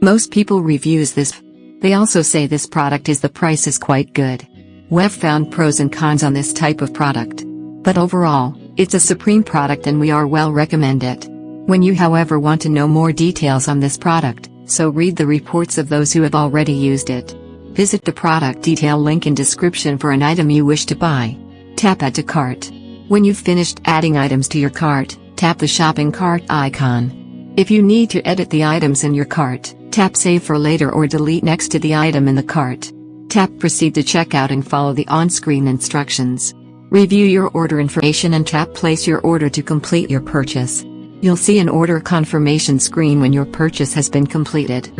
Most people reviews this. They also say this product the price is quite good. We've found pros and cons on this type of product. But overall, it's a supreme product and we are well recommend it. When you however want to know more details on this product, so read the reports of those who have already used it. Visit the product detail link in description for an item you wish to buy. Tap Add to Cart. When you've finished adding items to your cart, tap the shopping cart icon. If you need to edit the items in your cart, tap Save for later or delete next to the item in the cart. Tap Proceed to checkout and follow the on-screen instructions. Review your order information and tap Place your order to complete your purchase. You'll see an order confirmation screen when your purchase has been completed.